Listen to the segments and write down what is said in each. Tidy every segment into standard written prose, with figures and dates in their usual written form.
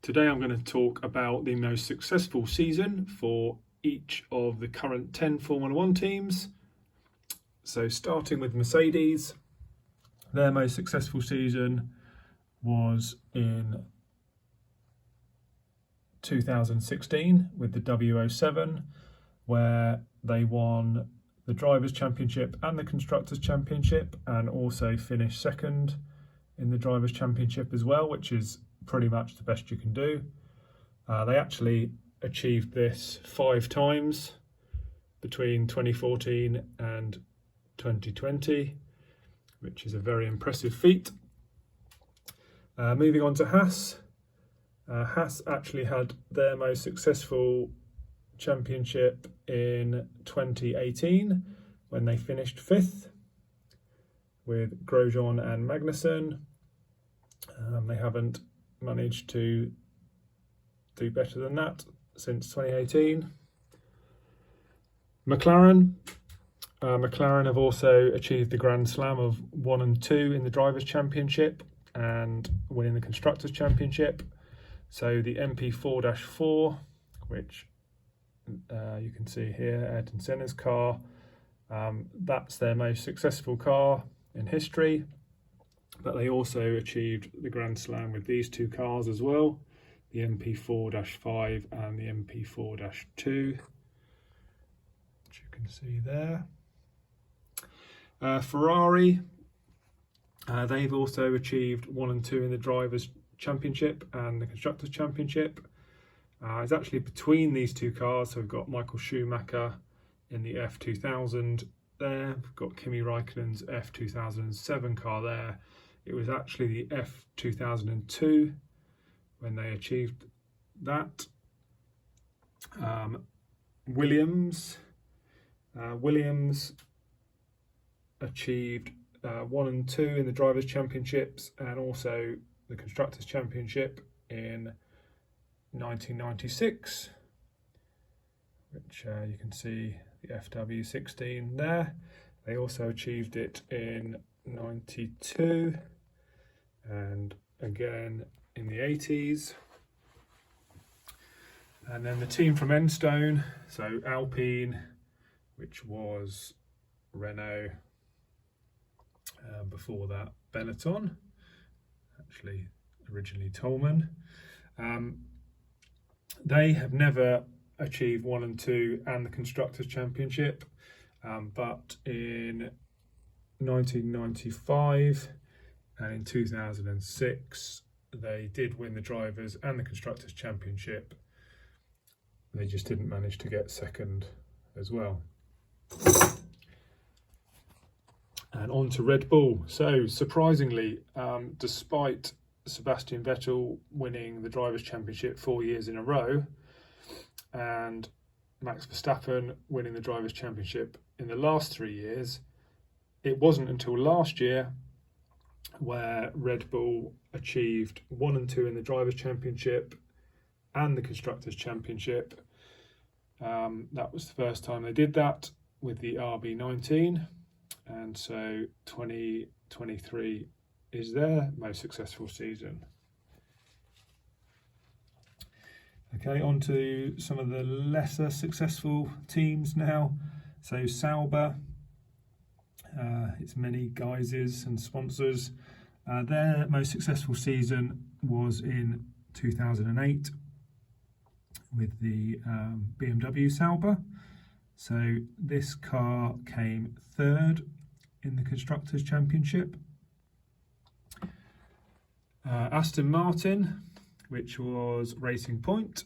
Today I'm going to talk about the most successful season for each of the current 10 Formula One teams. So starting with Mercedes, their most successful season was in 2016 with the W07, where they won the Drivers' Championship and the Constructors' Championship, and also finished second in the Drivers' Championship as well, which is pretty much the best you can do. They actually achieved this 5 times between 2014 and 2020, which is a very impressive feat. Moving on to Haas. Haas actually had their most successful championship in 2018 when they finished 5th with Grosjean and Magnussen. They haven't managed to do better than that since 2018. McLaren have also achieved the Grand Slam of 1 and 2 in the Drivers' Championship and winning the Constructors' Championship. So the MP4-4, which you can see here, Ayrton Senna's car, that's their most successful car in history. But they also achieved the Grand Slam with these 2 cars as well, the MP4-5 and the MP4-2, which you can see there. Ferrari, they've also achieved 1 and 2 in the Drivers' Championship and the Constructors' Championship. It's actually between these 2 cars, so we've got Michael Schumacher in the F2000 there, we've got Kimi Raikkonen's F2007 car there. It was actually the F2002 when they achieved that. Williams achieved 1 and 2 in the Drivers' Championships and also the Constructors' Championship in 1996, which you can see the FW16 there. They also achieved it in 92 and again in the 80s. And then the team from Enstone, so Alpine, which was Renault, before that Benetton, actually originally Tolman. They have never achieved 1 and 2 and the Constructors' Championship, but in 1995 and in 2006 they did win the Drivers' and the Constructors' Championship. They just didn't manage to get second as well. And on to Red Bull. So surprisingly, despite Sebastian Vettel winning the Drivers' Championship 4 years in a row and Max Verstappen winning the Drivers' Championship in the last 3 years, it wasn't until last year where Red Bull achieved 1 and 2 in the Drivers' Championship and the Constructors' Championship. That was the first time they did that with the RB19, and so 2023 is their most successful season. Okay, on to some of the lesser successful teams now. So Sauber, its many guises and sponsors. Their most successful season was in 2008 with the BMW Sauber. So this car came 3rd in the Constructors' Championship. Aston Martin, which was Racing Point,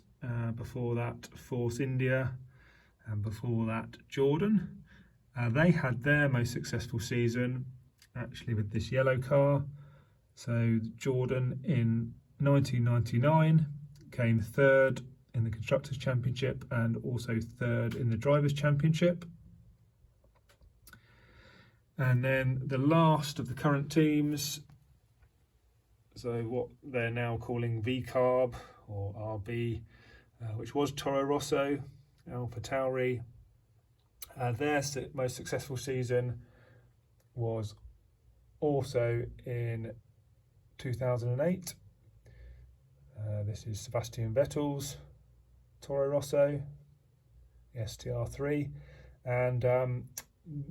before that Force India, and before that Jordan. They had their most successful season actually with this yellow car. So Jordan in 1999 came 3rd in the Constructors' Championship and also 3rd in the Drivers' Championship. And then the last of the current teams, so what they're now calling VCARB or RB, which was Toro Rosso, AlphaTauri. Their most successful season was also in 2008. This is Sebastian Vettel's Toro Rosso, the STR3, and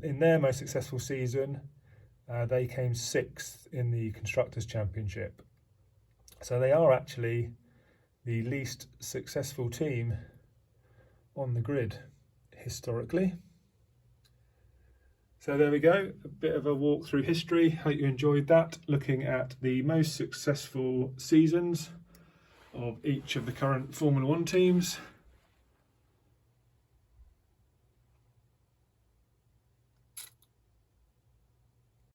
in their most successful season, they came 6th in the Constructors' Championship. So they are actually the least successful team on the grid historically. So there we go, a bit of a walk through history. Hope you enjoyed that, looking at the most successful seasons of each of the current Formula One teams.